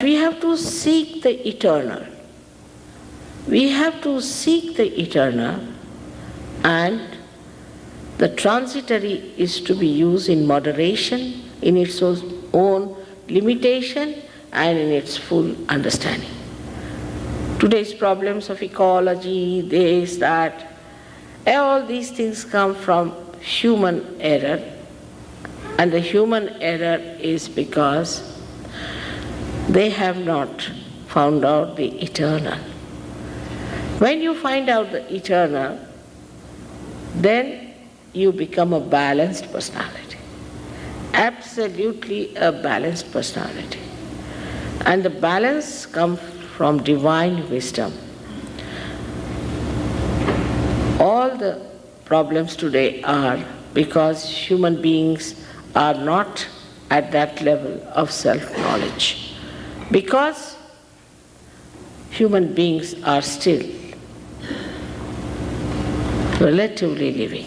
We have to seek the eternal. We have to seek the eternal, and the transitory is to be used in moderation, in its own limitation, and in its full understanding. Today's problems of ecology, this, that, all these things come from human error, and the human error is because they have not found out the eternal. When you find out the eternal, then you become a balanced personality. Absolutely a balanced personality. And the balance comes from divine wisdom. All the problems today are because human beings are not at that level of self-knowledge. Because human beings are still relatively living.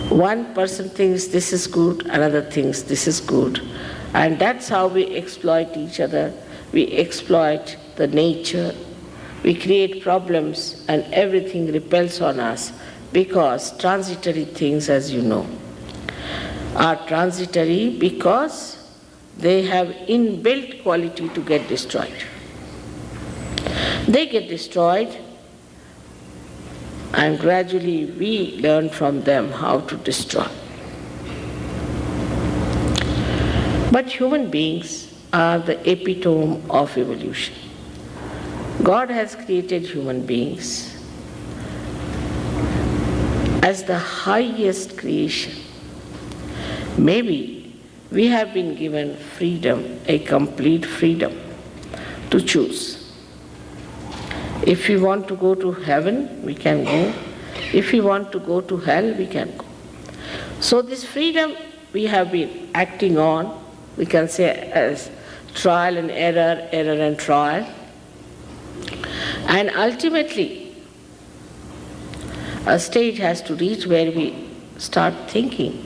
One person thinks this is good, another thinks this is good, and that's how we exploit each other. We exploit the nature, we create problems, and everything repels on us because transitory things, as you know, are transitory because they have inbuilt quality to get destroyed. They get destroyed, and gradually we learn from them how to destroy. But human beings are the epitome of evolution. God has created human beings as the highest creation. Maybe we have been given freedom, a complete freedom to choose. If we want to go to heaven, we can go. If we want to go to hell, we can go. So this freedom we have been acting on, we can say as trial and error, error and trial. And ultimately, a stage has to reach where we start thinking,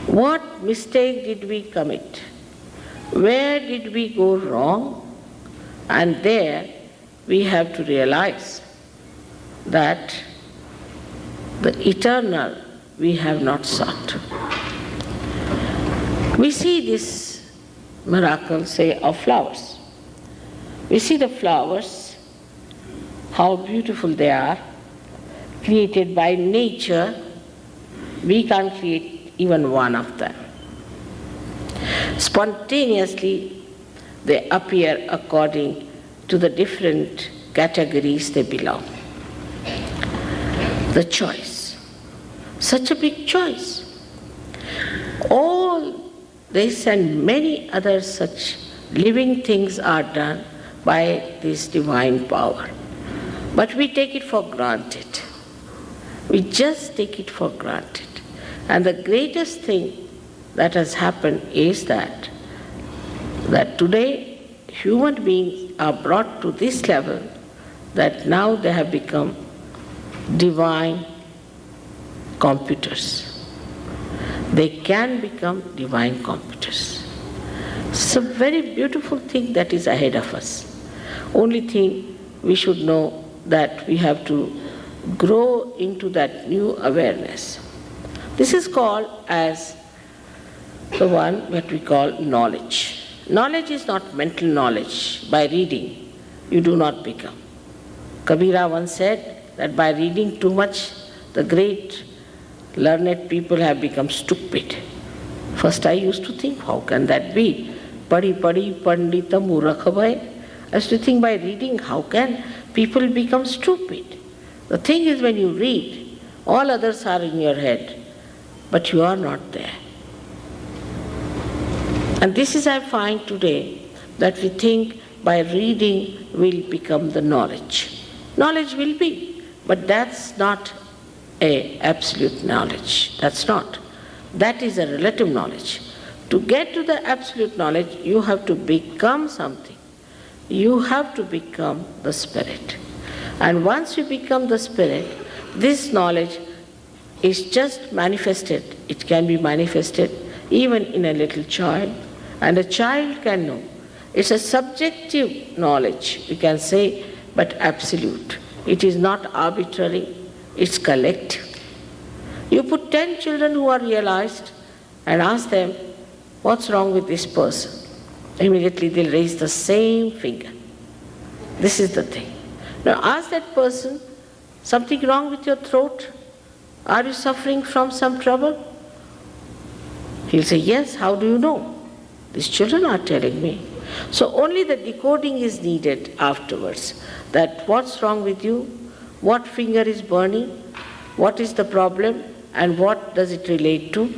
what mistake did we commit? Where did we go wrong? And there we have to realize that the eternal we have not sought. We see this miracle, say, of flowers. We see the flowers, how beautiful they are, created by nature. We can't create even one of them. Spontaneously, they appear according to the different categories they belong. The choice, such a big choice. All this and many other such living things are done by this divine power. But we take it for granted. We just take it for granted. And the greatest thing that has happened is that today human beings are brought to this level that now they have become divine computers. They can become divine computers. It's a very beautiful thing that is ahead of us. Only thing we should know that we have to grow into that new awareness. This is called as the one that we call knowledge. Knowledge is not mental knowledge. By reading, you do not become. Kabira once said that by reading too much, the great learned people have become stupid. First I used to think, how can that be? Padi padi pandita murakha bhai. I used to think by reading, how can people become stupid? The thing is, when you read, all others are in your head, but you are not there. And this is, I find today, that we think by reading will become the knowledge. Knowledge will be, but that's not an absolute knowledge. That's not. That is a relative knowledge. To get to the absolute knowledge, you have to become something. You have to become the Spirit. And once you become the Spirit, this knowledge is just manifested. It can be manifested even in a little child. And a child can know It's a subjective knowledge, we can say, but absolute. It is not arbitrary, it's collective. You put 10 children who are realized and ask them, what's wrong with this person? Immediately they'll raise the same finger. This is the thing. Now ask that person, something wrong with your throat? Are you suffering from some trouble? He'll say, yes, how do you know? These children are telling me. So only the decoding is needed afterwards. That what's wrong with you? What finger is burning? What is the problem? And what does it relate to?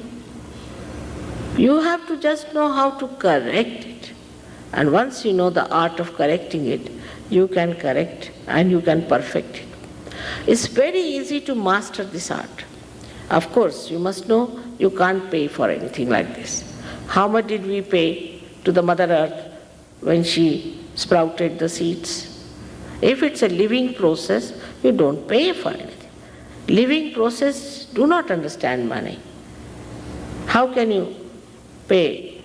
You have to just know how to correct it. And once you know the art of correcting it, you can correct and you can perfect it. It's very easy to master this art. Of course, you must know you can't pay for anything like this. How much did we pay to the Mother Earth when she sprouted the seeds? If it's a living process, you don't pay for anything. Living process do not understand money. How can you pay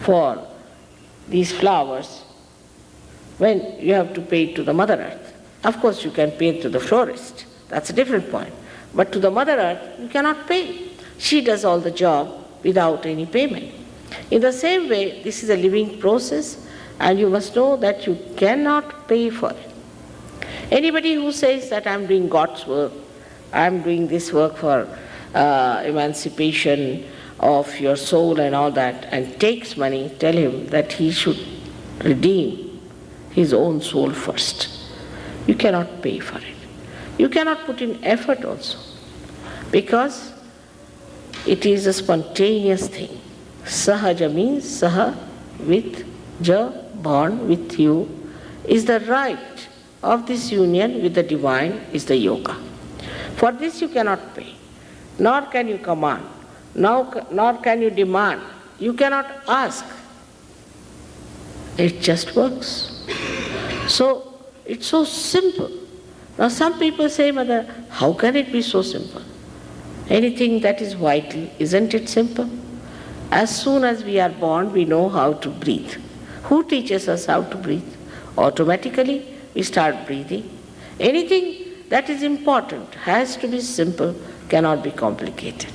for these flowers when you have to pay to the Mother Earth? Of course, you can pay to the florist. That's a different point. But to the Mother Earth, you cannot pay. She does all the job without any payment. In the same way, this is a living process, and you must know that you cannot pay for it. Anybody who says that I'm doing God's work, I'm doing this work for emancipation of your soul and all that, and takes money, tell him that he should redeem his own soul first. You cannot pay for it. You cannot put in effort also, because it is a spontaneous thing. Sahaja means saha, with, ja, born, with you, is the right of this union with the divine, is the yoga. For this you cannot pay, nor can you command, nor can you demand. You cannot ask. It just works. So it's so simple. Now some people say, Mother, how can it be so simple? Anything that is vital, isn't it simple? As soon as we are born, we know how to breathe. Who teaches us how to breathe? Automatically, we start breathing. Anything that is important has to be simple, cannot be complicated.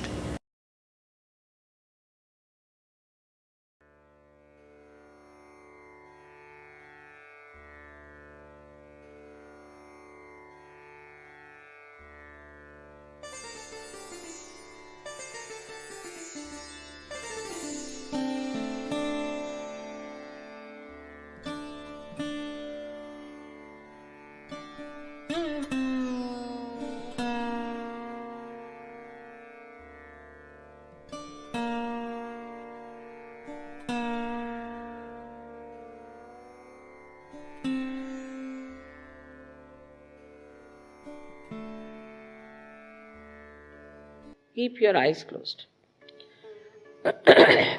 Keep your eyes closed.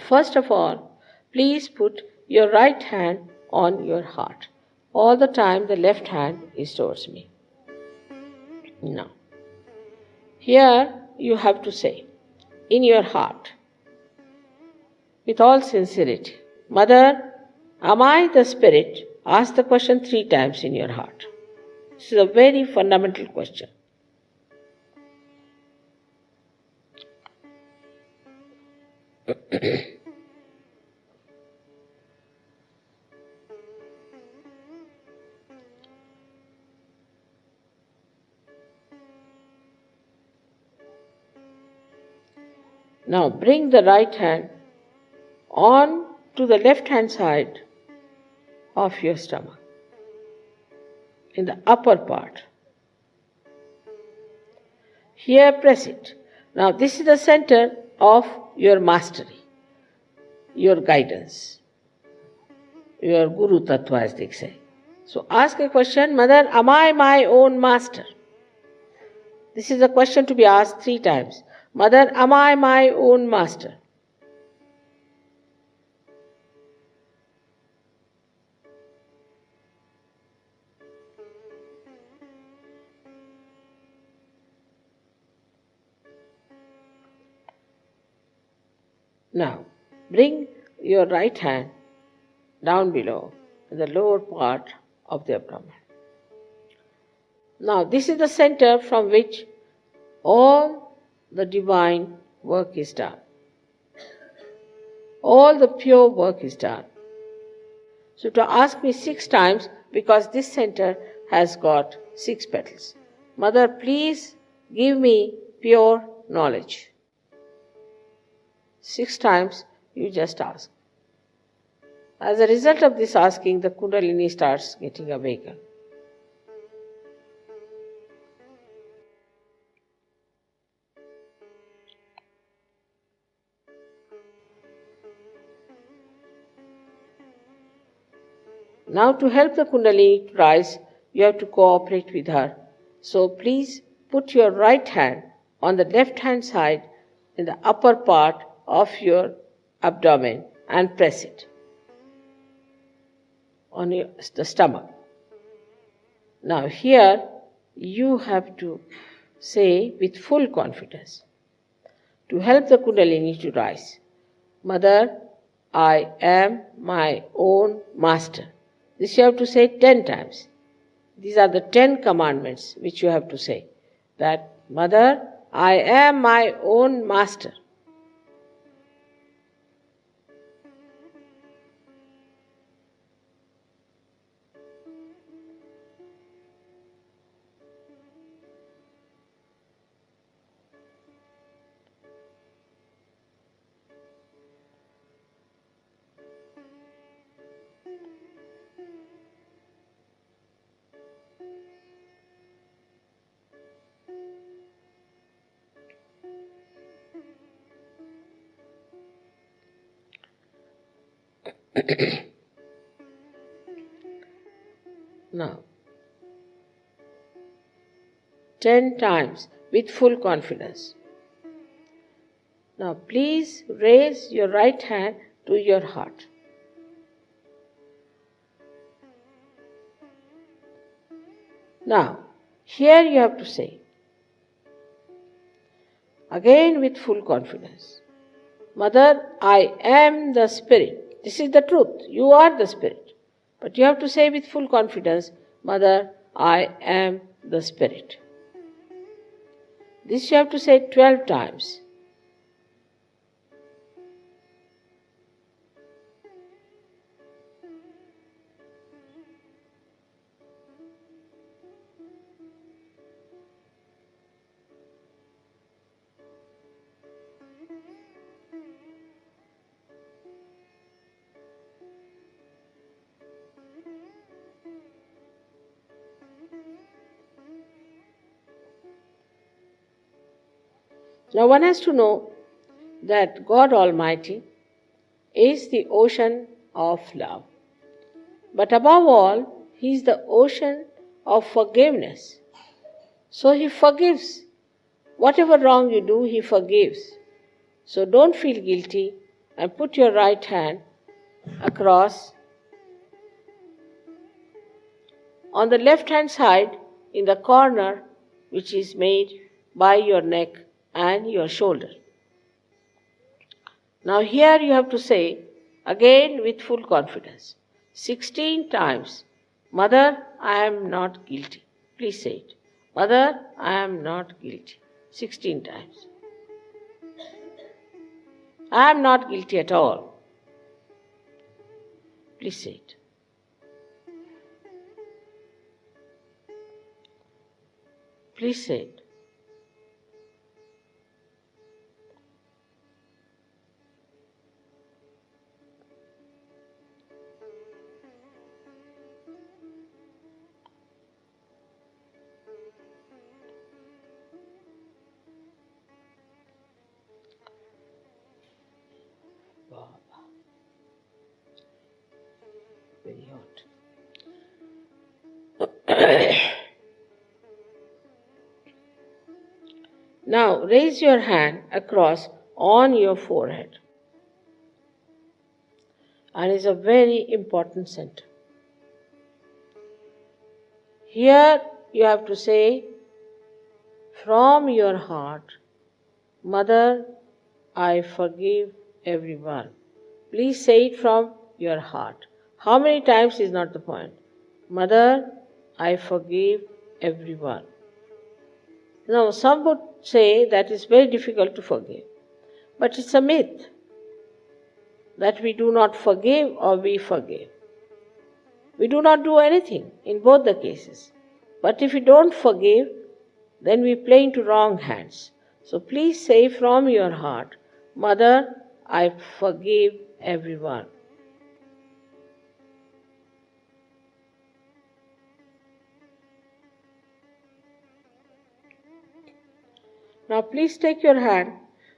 First of all, please put your right hand on your heart. All the time the left hand is towards me. Now, here you have to say, in your heart, with all sincerity, Mother, am I the spirit? Ask the question 3 times in your heart. This is a very fundamental question. Now bring the right hand on to the left hand side of your stomach, in the upper part. Here press it. Now this is the center of your mastery, your guidance, your Guru Tattva, as they say. So ask a question, Mother, am I my own master? This is a question to be asked 3 times. Mother, am I my own master? Now, bring your right hand down below, in the lower part of the abdomen. Now, this is the center from which all the divine work is done. All the pure work is done. So to ask me 6 times, because this center has got 6 petals. Mother, please give me pure knowledge. 6 times you just ask. As a result of this asking, the Kundalini starts getting awakened. Now to help the Kundalini to rise, you have to cooperate with her. So please put your right hand on the left hand side in the upper part of your abdomen and press it on the stomach. Now here you have to say with full confidence, to help the Kundalini to rise, Mother, I am my own master. This you have to say 10 times. These are the 10 commandments which you have to say. That, Mother, I am my own master. Now, 10 times with full confidence. Now, please raise your right hand to your heart. Now, here you have to say, again with full confidence, Mother, I am the Spirit. This is the truth. You are the Spirit. But you have to say with full confidence, Mother, I am the Spirit. This you have to say 12 times. Now one has to know that God Almighty is the ocean of love. But above all, He is the ocean of forgiveness. So He forgives. Whatever wrong you do, He forgives. So don't feel guilty and put your right hand across on the left hand side in the corner which is made by your neck and your shoulder. Now here you have to say, again with full confidence, 16 times, Mother, I am not guilty. Please say it. Mother, I am not guilty. 16 times. I am not guilty at all. Please say it. Please say it. Very hot. Now raise your hand across on your forehead. And it's a very important center. Here you have to say from your heart, Mother, I forgive everyone. Please say it from your heart. How many times is not the point. Mother, I forgive everyone. Now, some would say that it's very difficult to forgive. But it's a myth that we do not forgive or we forgive. We do not do anything in both the cases. But if we don't forgive, then we play into wrong hands. So please say from your heart, Mother, I forgive everyone. Now please take your hand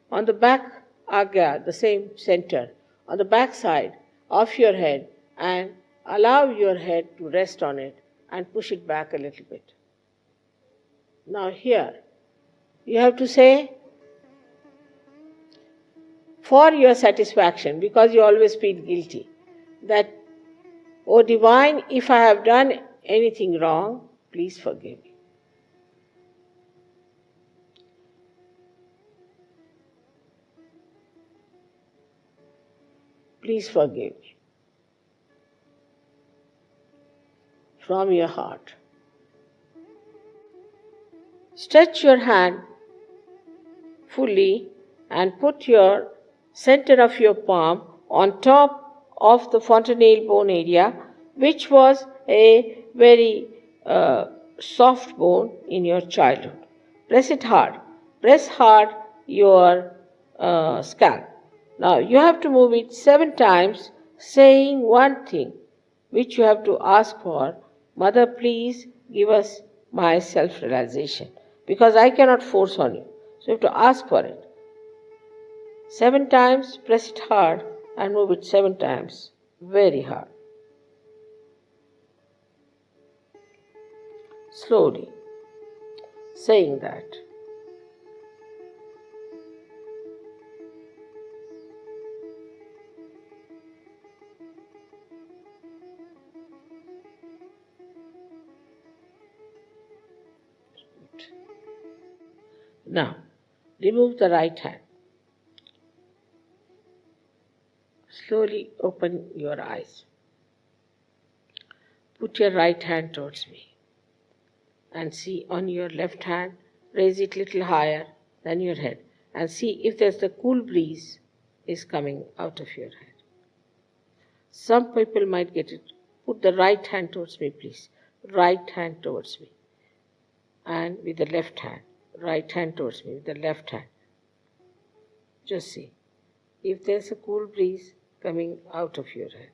on the back agya, the same center, on the back side of your head and allow your head to rest on it and push it back a little bit. Now here, you have to say, for your satisfaction, because you always feel guilty, that, O Divine, if I have done anything wrong, please forgive me. Please forgive me. From your heart. Stretch your hand fully and put your center of your palm on top of the fontanelle bone area, which was a very soft bone in your childhood. Press it hard. Press hard your scalp. Now you have to move it 7 times, saying one thing, which you have to ask for. Mother, please give us my self-realization, because I cannot force on you. So you have to ask for it. 7 times, press it hard and move it 7 times, very hard. Slowly, saying that. Now, remove the right hand. Slowly open your eyes. Put your right hand towards me and see on your left hand, raise it little higher than your head and see if there's the cool breeze is coming out of your head. Some people might get it. Put the right hand towards me, please. Right hand towards me. And with the left hand. Right hand towards me with the left hand. Just see if there's a cool breeze coming out of your head.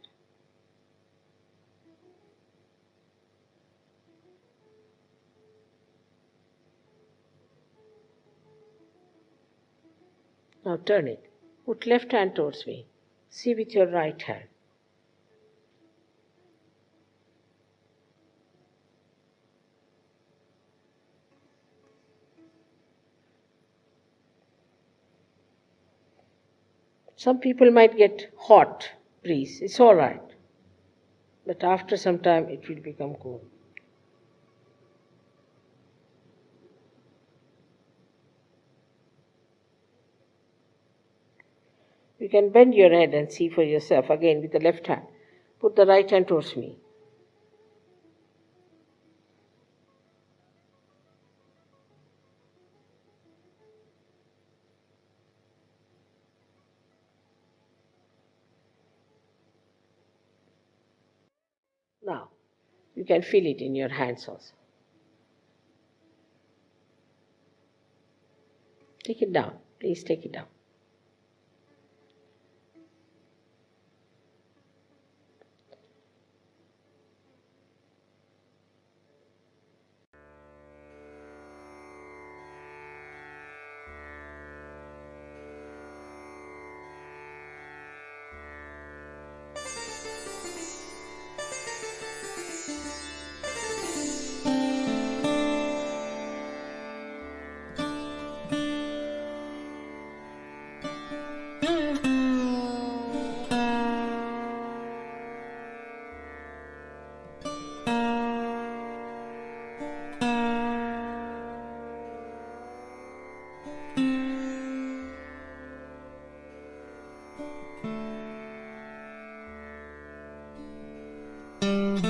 Now turn it. Put left hand towards me. See with your right hand. Some people might get hot breeze. It's all right. But after some time it will become cool. You can bend your head and see for yourself again with the left hand. Put the right hand towards me. Now, you can feel it in your hands also. Take it down. Please take it down. Mm-hmm.